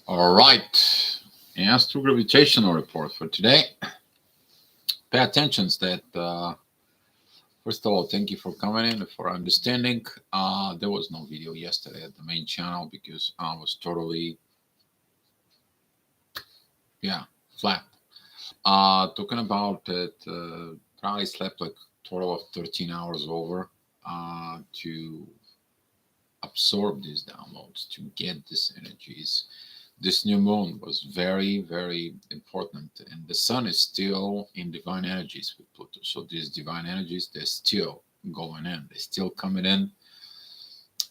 All right. Astro gravitational report for today. Pay attention that, first of all, thank you for coming in, for understanding. There was no video yesterday at the main channel because I was totally, yeah, flat. Talking about it, probably slept like total of 13 hours over to absorb these downloads, to get these energies. This new moon was very, very important, and the sun is still in divine energies with Pluto. So these divine energies, they're still going in, they're still coming in.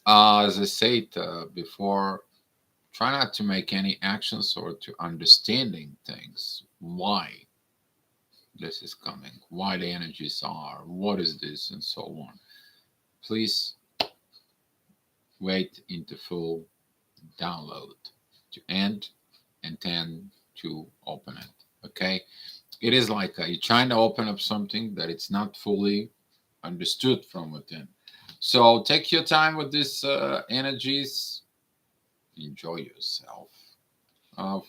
As I said before, try not to make any actions or to understanding things. Why this is coming, why the energies are, what is this, and so on. Please wait into full download to end and then to open it. Okay, it is like you're trying to open up something that it's not fully understood from within. So take your time with these energies. Enjoy yourself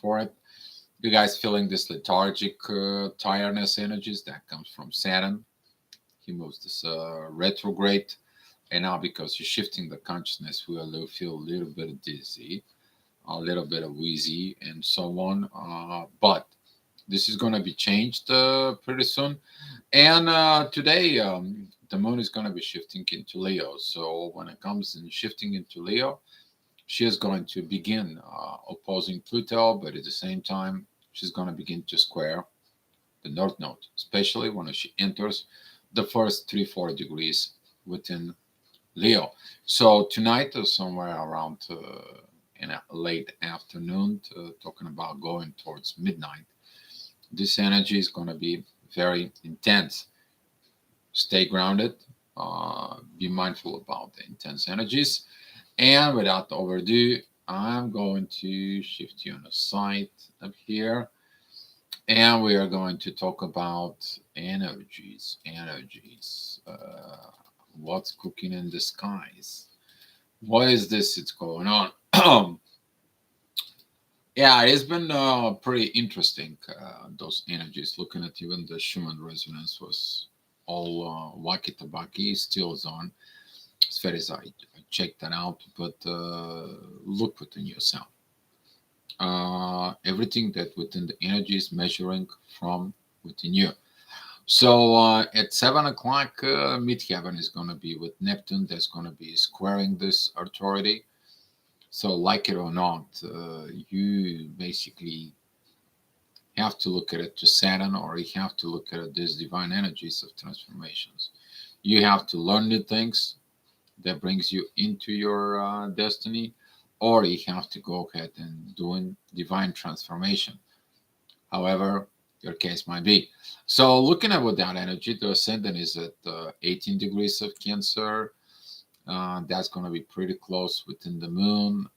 for it. You guys feeling this lethargic tiredness energies that comes from Saturn? He moves this retrograde, and now because you're shifting the consciousness, we will feel a little bit dizzy, a little bit of wheezy, and so on. But this is going to be changed pretty soon. And today, the moon is going to be shifting into Leo. So when it comes in shifting into Leo, she is going to begin opposing Pluto, but at the same time, she's going to begin to square the North Node, especially when she enters the first 3-4 degrees within Leo. So tonight, somewhere around in a late afternoon, talking about going towards midnight, this energy is going to be very intense. Stay grounded. Be mindful about the intense energies. And without overdue, I'm going to shift you on the side up here. And we are going to talk about energies. What's cooking in the skies? What is this that's going on? Yeah, it's been pretty interesting. Those energies, looking at even the Schumann resonance was all wacky tabaki, still is on. As far as I checked that out, but look within yourself. Everything that within the energy is measuring from within you. So at 7 o'clock, midheaven is going to be with Neptune. That's going to be squaring this authority. So, like it or not, you basically have to look at it to Saturn, or you have to look at it, these divine energies of transformations. You have to learn new things that brings you into your destiny, or you have to go ahead and doing divine transformation. However, your case might be. So, looking at what that energy, the ascendant is at 18 degrees of Cancer. That's going to be pretty close within the moon.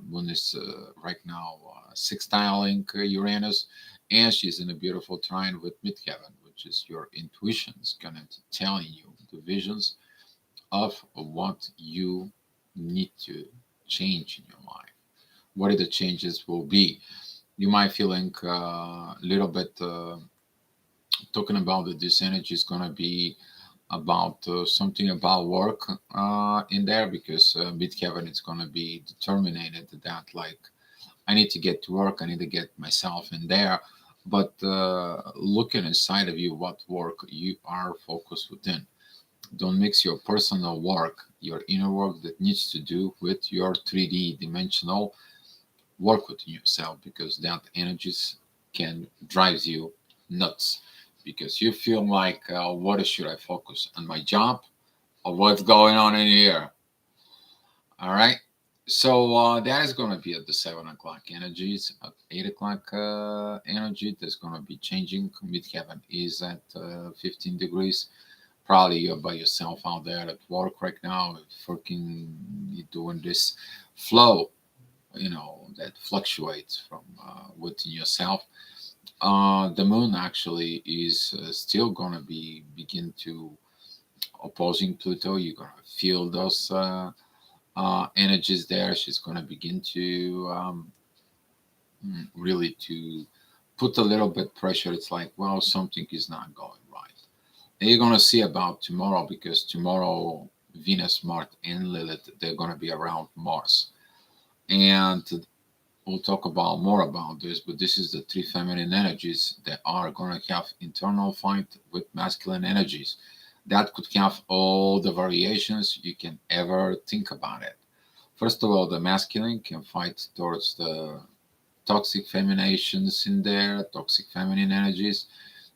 Moon is right now sextiling Uranus, and she's in a beautiful trine with midheaven, which is your intuition is going to tell you the visions of what you need to change in your life. What are the changes will be? You might feeling a little bit talking about that this energy is going to be about something about work in there because midheaven is going to be determined that like I need to get to work, I need to get myself in there, but looking inside of you what work you are focused within. Don't mix your personal work, your inner work that needs to do with your 3D dimensional work within yourself, because that energies can drives you nuts, because you feel like what should I focus on, my job or what's going on in here? All right, so that is going to be at the 7 o'clock energies. At 8 o'clock energy, that's going to be changing. Midheaven is at 15 degrees. Probably you're by yourself out there at work right now, freaking you're doing this flow, that fluctuates from within yourself. The moon actually is still going to be begin to opposing Pluto. You're going to feel those energies there. She's going to begin to really to put a little bit pressure. It's like, well, something is not going right. And you're going to see about tomorrow, because tomorrow Venus, Mars, and Lilith, they're going to be around Mars. And we'll talk about more about this, but this is the three feminine energies that are going to have internal fight with masculine energies. That could have all the variations you can ever think about it. First of all, the masculine can fight towards the toxic feminations in there, toxic feminine energies.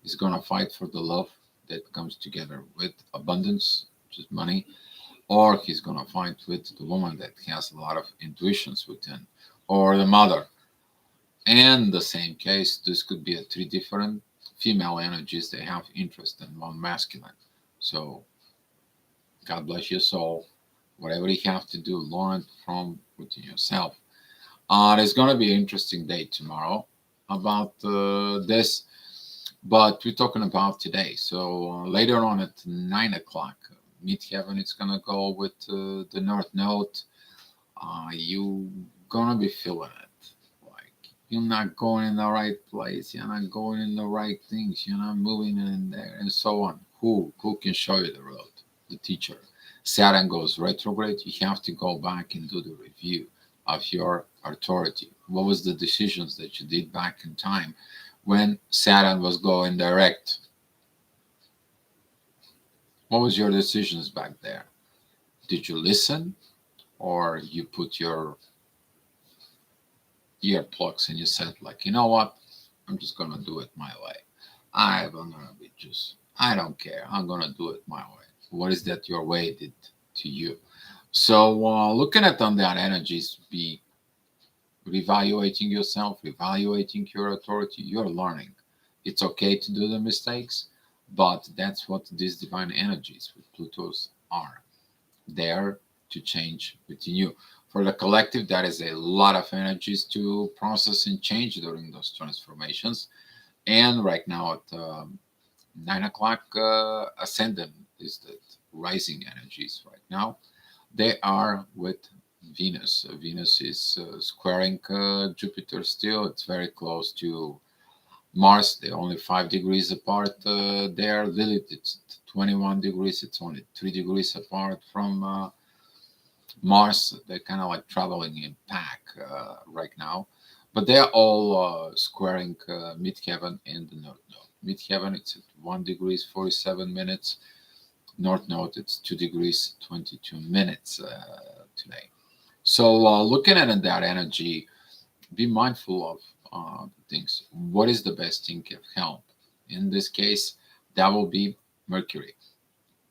Is going to fight for the love that comes together with abundance, which is money, or he's going to fight with the woman that has a lot of intuitions within, or the mother. And the same case, this could be a three different female energies that have interest in one masculine. So God bless your soul. Whatever you have to do, learn from within yourself. There's going to be an interesting day tomorrow about this, but we're talking about today. So later on at 9 o'clock, Midheaven, it's going to go with the North Node. You gonna be feeling it. Like you're not going in the right place. You're not going in the right things. You're not moving in there, and so on. Who can show you the road? The teacher. Saturn goes retrograde. You have to go back and do the review of your authority. What was the decisions that you did back in time when Saturn was going direct? What was your decisions back there? Did you listen, or you put your earplugs and you said, like, you know what, I'm just gonna do it my way. I'm gonna be just, I don't care, I'm gonna do it my way. What is that your way did to you? So looking at on that energies, be reevaluating yourself, reevaluating your authority. You're learning. It's okay to do the mistakes, but that's what these divine energies with Pluto's are. There to change within you. For the collective, that is a lot of energies to process and change during those transformations. And right now at 9 o'clock, ascendant is the rising energies right now. They are with Venus. Venus is squaring Jupiter still. It's very close to Mars. They're only 5 degrees apart there. Lilith, it's 21 degrees. It's only 3 degrees apart from Mars. They're kind of like traveling in pack right now, but they're all squaring midheaven and the north node. Midheaven, it's at 1 degrees 47 minutes. North node, it's 2 degrees 22 minutes today. So looking at that energy, be mindful of things. What is the best thing of help? In this case, that will be Mercury.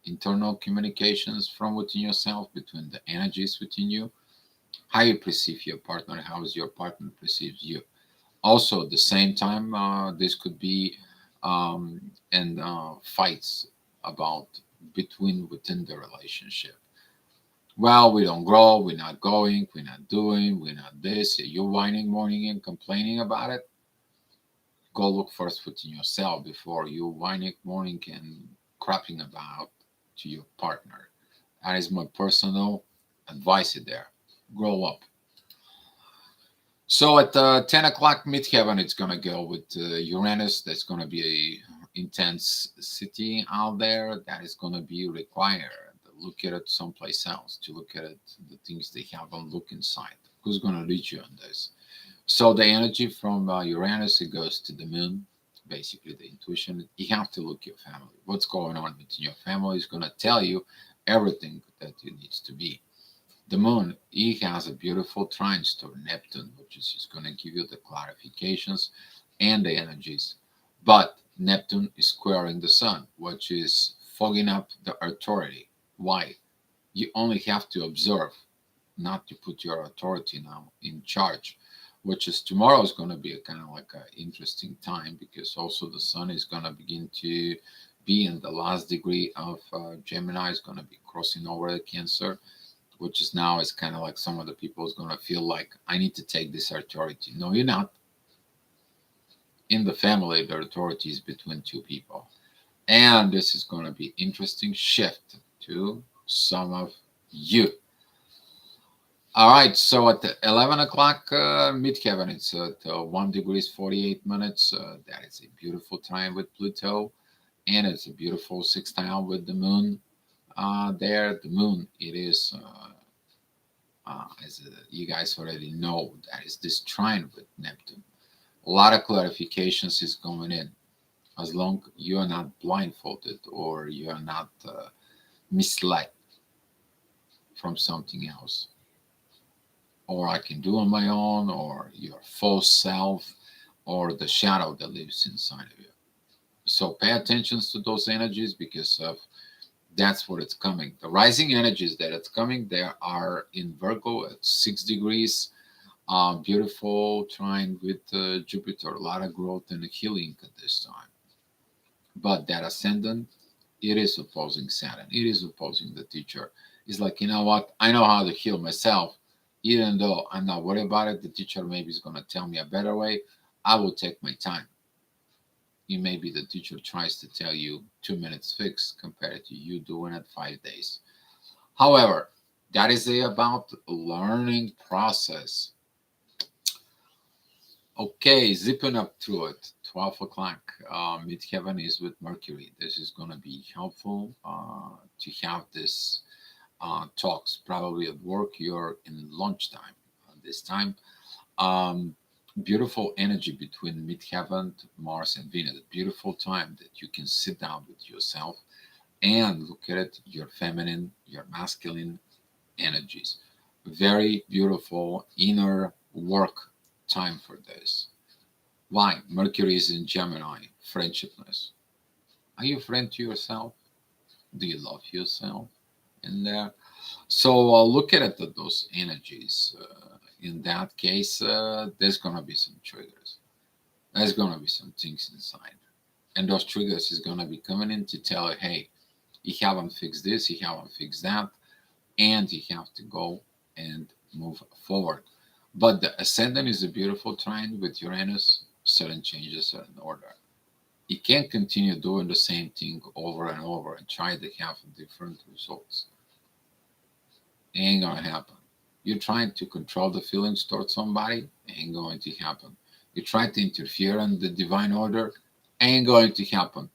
Internal communications from within yourself, between the energies within you, how you perceive your partner, how is your partner perceives you. Also, at the same time, this could be and fights about between within the relationship. Well, we don't grow, we're not going, we're not doing, we're not this. You're whining, mourning, and complaining about it. Go look first within yourself before you whining, mourning, and crapping about to your partner. That is my personal advice there. Grow up. So at 10 o'clock midheaven, it's going to go with Uranus. That's going to be a intense city out there that is going to be required. Look at it someplace else, to look at it, the things they haven't look inside. Who's going to lead you on this? So the energy from Uranus, it goes to the moon, basically the intuition. You have to look at your family. What's going on within your family is going to tell you everything that it needs to be. The moon, it has a beautiful trine to Neptune, which is just going to give you the clarifications and the energies. But Neptune is squaring the sun, which is fogging up the authority. Why? You only have to observe, not to put your authority now in charge, which is tomorrow is going to be a kind of like an interesting time, because also the sun is going to begin to be in the last degree of Gemini, is going to be crossing over the Cancer, which is now is kind of like some of the people is going to feel like, I need to take this authority. No, you're not. In the family, the authority is between two people. And this is going to be interesting shift to some of you. All right, so at the 11 o'clock midheaven, it's at 1 degrees 48 minutes. That is a beautiful time with Pluto, and it's a beautiful sextile with the moon. There, the moon, it is, as you guys already know, that is this trine with Neptune. A lot of clarifications is going in, as long you are not blindfolded or you are not misled from something else, or I can do on my own, or your false self, or the shadow that lives inside of you. So pay attention to those energies because of that's what it's coming. The rising energies that it's coming, they are in Virgo at 6 degrees. Beautiful trine with Jupiter, a lot of growth and healing at this time. But that ascendant, it is opposing Saturn. It is opposing the teacher. It's like, you know what? I know how to heal myself. Even though I'm not worried about it, the teacher maybe is going to tell me a better way. I will take my time. It may be the teacher tries to tell you 2 minutes fix compared to you doing it 5 days. However, that is about learning process. Okay, zipping up through it. 12 o'clock, midheaven is with Mercury. This is going to be helpful to have this talks. Probably at work, you're in lunchtime this time. Um, Beautiful energy between midheaven, Mars, and Venus. Beautiful time that you can sit down with yourself and look at it, your feminine, your masculine energies. Very beautiful inner work time for this. Why? Mercury is in Gemini, friendshipness. Are you a friend to yourself? Do you love yourself in there? So look at it, those energies. In that case, there's going to be some triggers. There's going to be some things inside. And those triggers is going to be coming in to tell you, hey, you haven't fixed this, you haven't fixed that, and you have to go and move forward. But the ascendant is a beautiful trine with Uranus, sudden changes, sudden order. You can't continue doing the same thing over and over and try to have different results. It ain't gonna happen. You're trying to control the feelings towards somebody, ain't going to happen. You try to interfere in the divine order, ain't going to happen.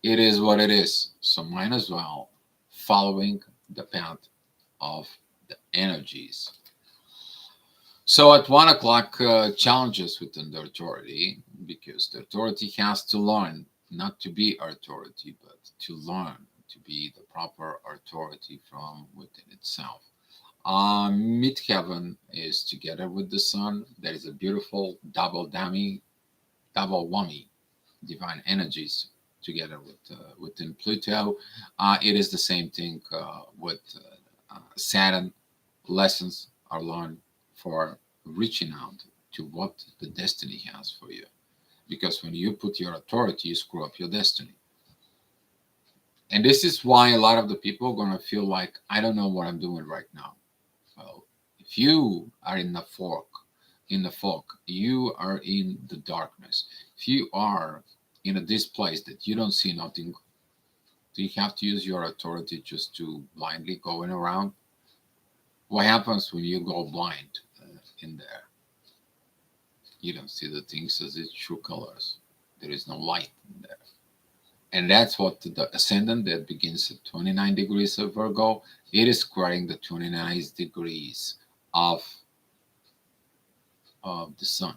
It is what it is. So might as well following the path of the energies. So at 1 o'clock, challenges within the authority, because the authority has to learn not to be authority, but to learn to be the proper authority from within itself. Midheaven is together with the sun. There is a beautiful double dummy, double whammy, divine energies together with within Pluto. It is the same thing with Saturn. Lessons are learned for reaching out to what the destiny has for you. Because when you put your authority, you screw up your destiny. And this is why a lot of the people are going to feel like, I don't know what I'm doing right now. Well, if you are in the fog, you are in the darkness. If you are in a displace that you don't see nothing, do you have to use your authority just to blindly going around? What happens when you go blind in there? You don't see the things as its true colors. There is no light in there. And that's what the ascendant that begins at 29 degrees of Virgo, it is squaring the 29 degrees of, of the sun.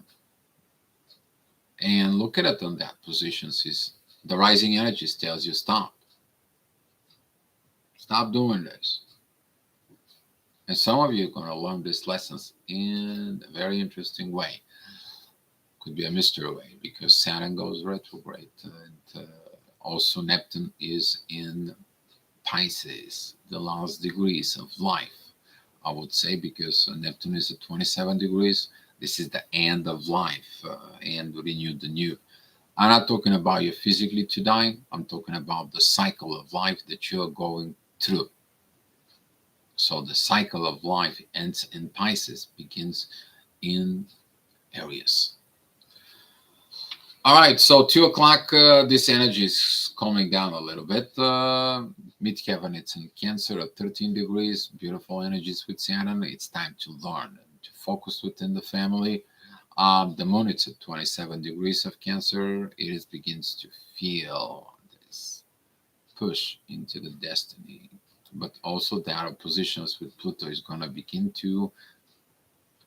And look at it on that position. Is the rising energies tells you stop. Stop doing this. And some of you are going to learn these lessons in a very interesting way. Could be a mystery way because Saturn goes retrograde. And also Neptune is in Pisces, the last degrees of life, I would say, because Neptune is at 27 degrees. This is the end of life and renew the new. I'm not talking about you physically to die. I'm talking about the cycle of life that you're going through. So the cycle of life ends in Pisces, begins in Aries. All right, so 2 o'clock, this energy is calming down a little bit. Midheaven, it's in Cancer at 13 degrees. Beautiful energies with Saturn. It's time to learn and to focus within the family. The moon, it's at 27 degrees of Cancer. It is, begins to feel this push into the destiny. But also, the oppositions with Pluto is going to begin to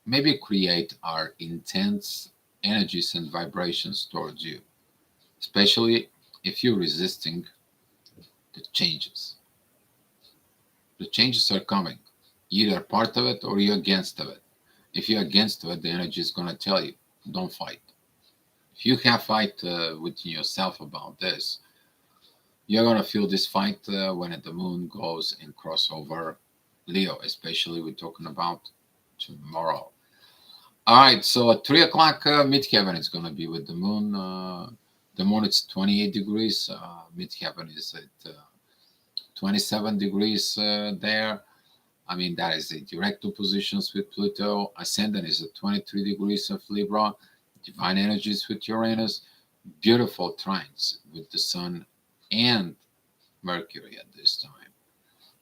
maybe create our intense energies and vibrations towards you, especially if you're resisting the changes. The changes are coming. Either part of it or you're against of it. If you're against it, the energy is going to tell you, don't fight. If you have fight within yourself about this, you're going to feel this fight when the moon goes and cross over Leo, especially we're talking about tomorrow. All right, so at 3 o'clock, midheaven is going to be with the moon. The moon is 28 degrees. Midheaven is at 27 degrees there. I mean, that is a direct oppositions with Pluto. Ascendant is at 23 degrees of Libra. Divine energies with Uranus. Beautiful trines with the Sun and Mercury at this time.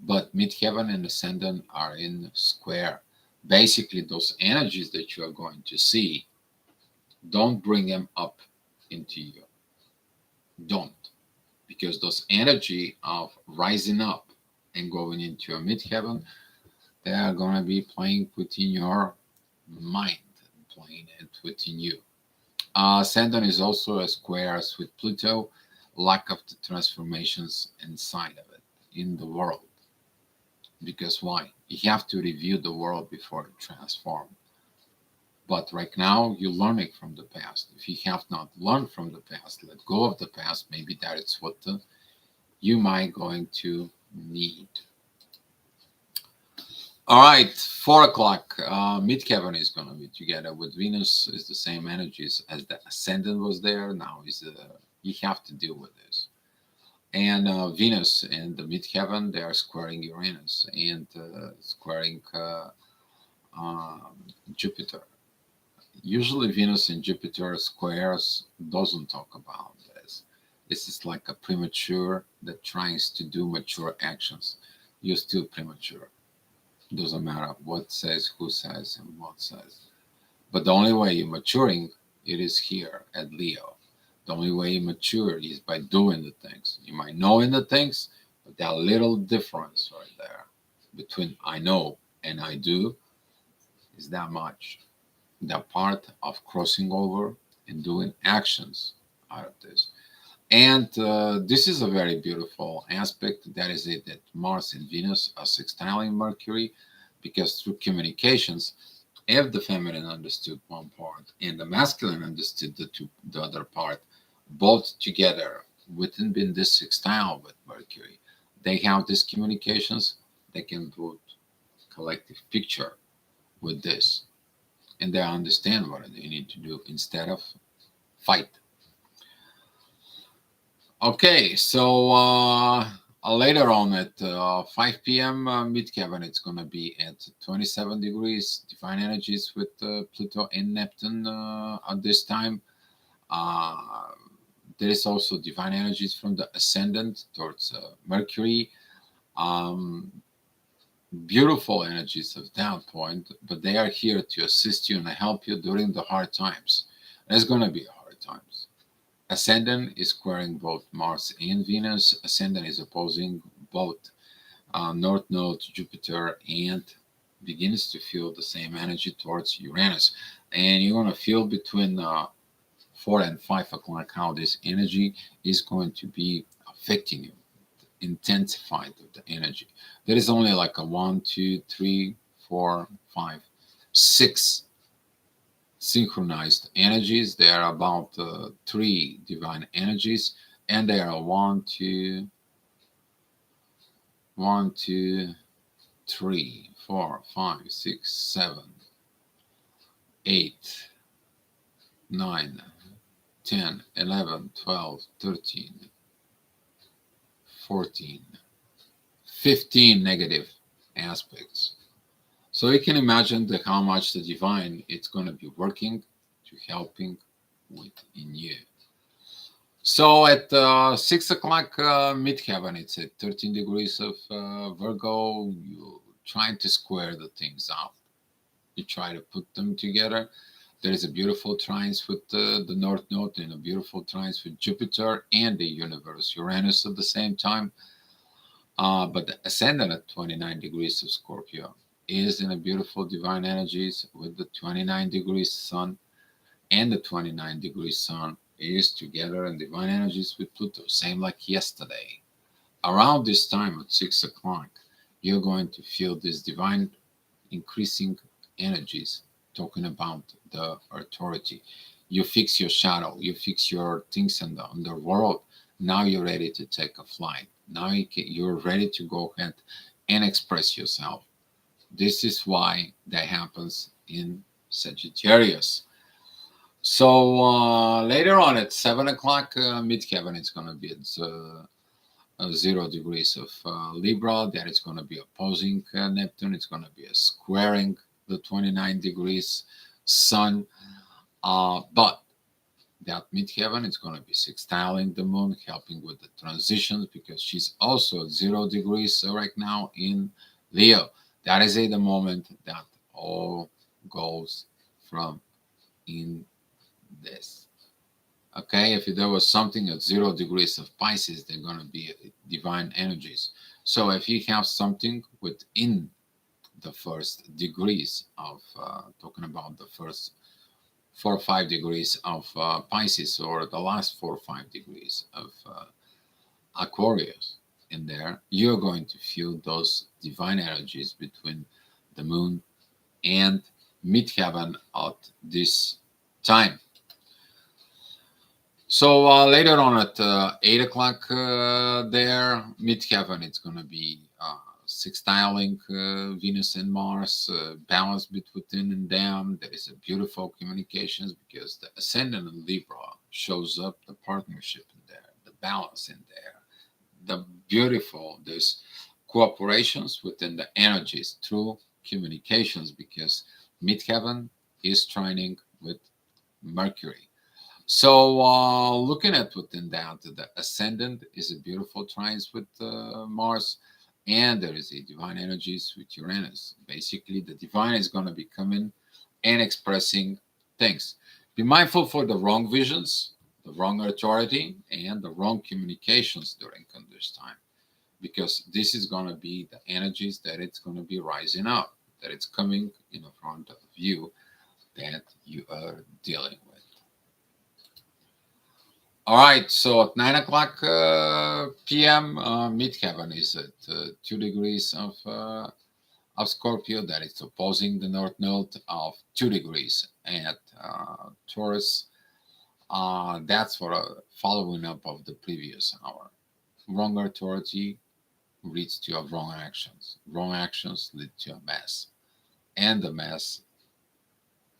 But midheaven and ascendant are in square. Basically, those energies that you are going to see, don't bring them up into you. Don't. Because those energy of rising up and going into your midheaven, they are going to be playing within your mind, playing it within you. Ascendant is also a square with Pluto, lack of the transformations inside of it, in the world. Because why? You have to review the world before it transforms. But right now, you're learning from the past. If you have not learned from the past, let go of the past, maybe that is what you might going to need. All right, 4 o'clock. Midheaven is going to be together with Venus. Is the same energies as the ascendant was there. Now is you have to deal with this. And Venus and the midheaven, they are squaring Uranus and squaring Jupiter. Usually, Venus and Jupiter squares doesn't talk about this. This is like a premature that tries to do mature actions. You're still premature. Doesn't matter what says, who says, and what says. But the only way you're maturing, it is here at Leo. The only way you mature is by doing the things. You might know in the things, but that little difference right there between I know and I do is that much. That part of crossing over and doing actions out of this. And this is a very beautiful aspect. That is it, that Mars and Venus are sextiling Mercury, because through communications, if the feminine understood one part and the masculine understood the other part, both together within being this sextile with Mercury, they have these communications. They can put collective picture with this, and they understand what they need to do instead of fight. Okay, so later on at 5 p.m. Midheaven, it's going to be at 27 degrees, divine energies with Pluto and Neptune at this time. There is also divine energies from the ascendant towards Mercury. Um, Beautiful energies of that point, but they are here to assist you and help you during the hard times. There's going to be hard times. Ascendant is squaring both Mars and Venus. Ascendant is opposing both North Node, Jupiter, and begins to feel the same energy towards Uranus. And you're going to feel between 4 and 5 o'clock how this energy is going to be affecting you, intensified of the energy. There is only like a 1, 2, 3, 4, 5, 6 synchronized energies. There are about 3 divine energies, and there are 1, 2, 1, 2, 3, 4, 5, 6, 7, 8, 9, 10, 11, 12, 13, 14, 15 negative aspects. So you can imagine how much the divine it's going to be working to helping within you. So at 6 o'clock midheaven, it's at 13 degrees of Virgo. You trying to square the things out. You try to put them together. There is a beautiful trine with the North Node and a beautiful trine with Jupiter and the universe, Uranus at the same time. But the ascendant at 29 degrees of Scorpio is in a beautiful divine energies with the 29 degrees Sun, and the 29 degrees Sun is together in divine energies with Pluto, same like yesterday. Around this time at 6 o'clock, you're going to feel this divine increasing energies talking about the authority. You fix your shadow, you fix your things in the underworld. Now you're ready to take a flight. Now you're ready to go ahead and express yourself. This is why that happens in Sagittarius. So later on at 7 o'clock, midheaven is going to be at 0 degrees of Libra. That is going to be opposing Neptune. It's going to be a squaring the 29 degrees Sun. But that midheaven is going to be sextiling the moon, helping with the transitions because she's also at 0 degrees right now in Leo. That is the moment that all goes from in this. Okay, if there was something at 0 degrees of Pisces, they're going to be divine energies. So if you have something within the first degrees of, talking about the first 4 or 5 degrees of Pisces, or the last 4 or 5 degrees of Aquarius in there, you're going to feel those divine energies between the moon and midheaven at this time. So later on at 8 o'clock there, midheaven, it's going to be sextiling Venus and Mars, balance between and them. There is a beautiful communications because the ascendant in Libra shows up the partnership in there, the balance in there, the beautiful, there's cooperations within the energies through communications because midheaven is trining with Mercury. So, looking at within that, the ascendant is a beautiful trine with Mars, and there is a divine energies with Uranus. Basically, the divine is going to be coming and expressing things. Be mindful for the wrong visions, the wrong authority, and the wrong communications during this time, because this is going to be the energies that it's going to be rising up, that it's coming in front of you, that you are dealing with. All right, so at 9 o'clock p.m., midheaven is at 2 degrees of Scorpio. That is opposing the north node of 2 degrees at Taurus. That's for following up of the previous hour. Wrong authority leads to wrong actions. Wrong actions lead to a mess, and the mess,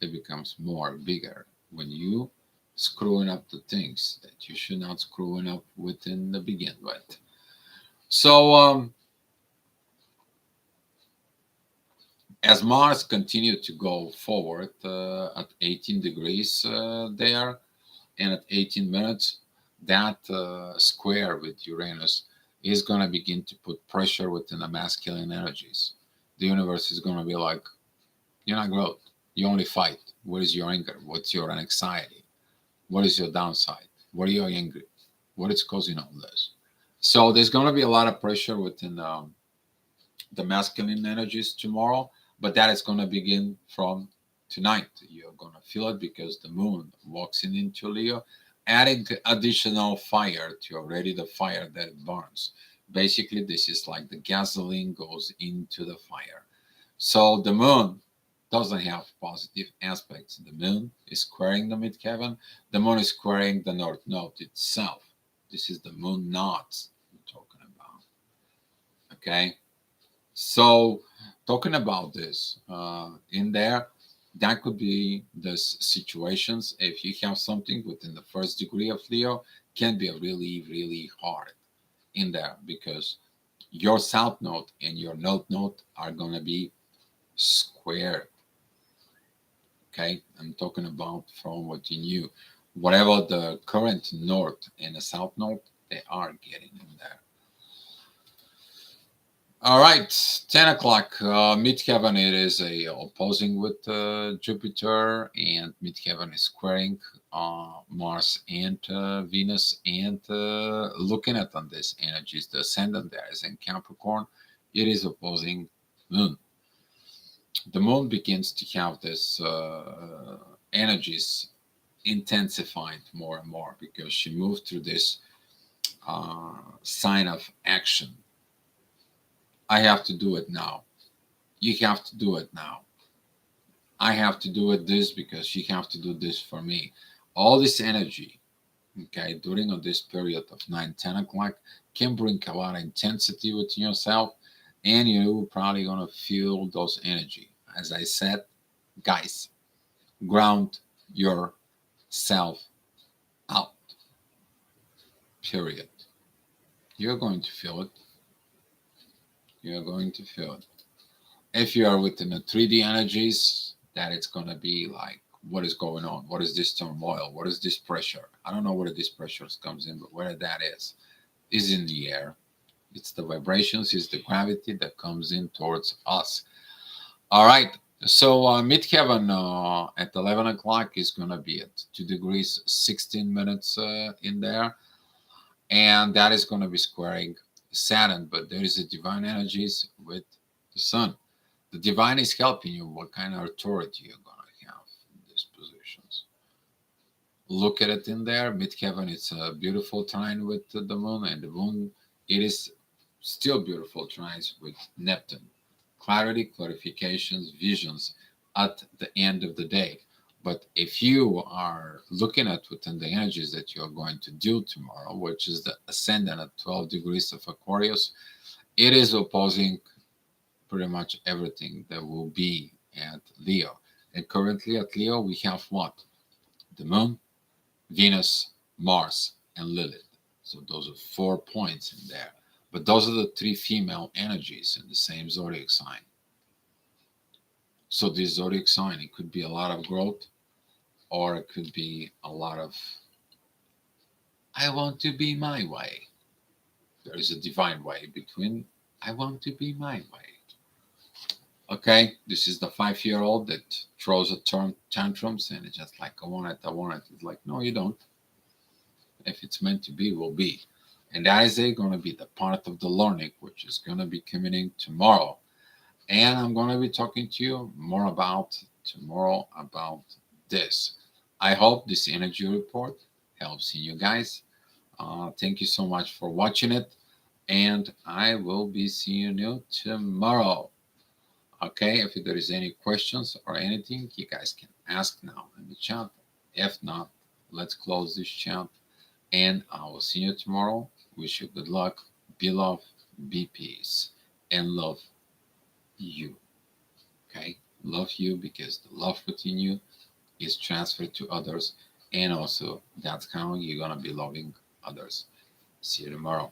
it becomes more bigger when you screwing up the things that you should not screwing up within the begin with. So as Mars continued to go forward at 18 degrees there, and at 18 minutes, that square with Uranus is going to begin to put pressure within the masculine energies. The universe is going to be like, you're not growth. You only fight. What is your anger? What's your anxiety? What is your downside? What are you angry? What is causing all this? So there's going to be a lot of pressure within the masculine energies tomorrow, but that is going to begin from tonight. You're going to feel it because the moon walks into Leo, adding additional fire to already the fire that it burns. Basically, this is like the gasoline goes into the fire. So the moon doesn't have positive aspects. The moon is squaring the midheaven. The moon is squaring the north node itself. This is the moon knots we're talking about. Okay. So, talking about this in there, that could be the situations. If you have something within the first degree of Leo, can be really, really hard in there because your south node and your north node are going to be square. Okay, I'm talking about from within you. Whatever the current north and the south node, they are getting in there. All right, 10 o'clock, midheaven, it is a opposing with Jupiter, and midheaven is squaring Mars and Venus, and looking at on this energies, the ascendant there is in Capricorn, it is opposing Moon. The Moon begins to have this energies intensified more and more because she moved through this sign of action. I have to do it now. You have to do it now. I have to do it this because you have to do this for me. All this energy, okay, during this period of 9, 10 o'clock can bring a lot of intensity within yourself, and you're probably going to feel those energy. As I said, guys, ground yourself out, period. You're going to feel it. You're going to feel it. If you are within the 3D energies, that it's going to be like, what is going on? What is this turmoil? What is this pressure? I don't know where this pressure comes in, but where that is in the air. It's the vibrations, it's the gravity that comes in towards us. All right. So midheaven at 11 o'clock is going to be at 2 degrees, 16 minutes in there. And that is going to be squaring Saturn. But there is a divine energies with the sun. The divine is helping you. What kind of authority you're going to have in these positions? Look at it in there. Midheaven, it's a beautiful trine with the moon, and the moon, it is still beautiful trines with Neptune. Clarity, clarifications, visions at the end of the day. But if you are looking at within the energies that you're going to do tomorrow, which is the ascendant at 12 degrees of Aquarius, it is opposing pretty much everything that will be at Leo. And currently at Leo, we have what? The Moon, Venus, Mars, and Lilith. So those are 4 points in there. But those are the 3 female energies in the same zodiac sign. So this zodiac sign, it could be a lot of growth, or it could be a lot of, I want to be my way. There is a divine way between, I want to be my way. Okay, this is the 5-year-old that throws a tantrums and it's just like, I want it, I want it. It's like, no, you don't. If it's meant to be, it will be. And that is going to be the part of the learning, which is going to be coming in tomorrow. And I'm going to be talking to you more about tomorrow about this. I hope this energy report helps you guys. Thank you so much for watching it. And I will be seeing you tomorrow. Okay, if there is any questions or anything, you guys can ask now in the chat. If not, let's close this chat. And I will see you tomorrow. Wish you good luck. Be love, be peace, and love you. Okay? Love you because the love within you is transferred to others. And also, that's how you're going to be loving others. See you tomorrow.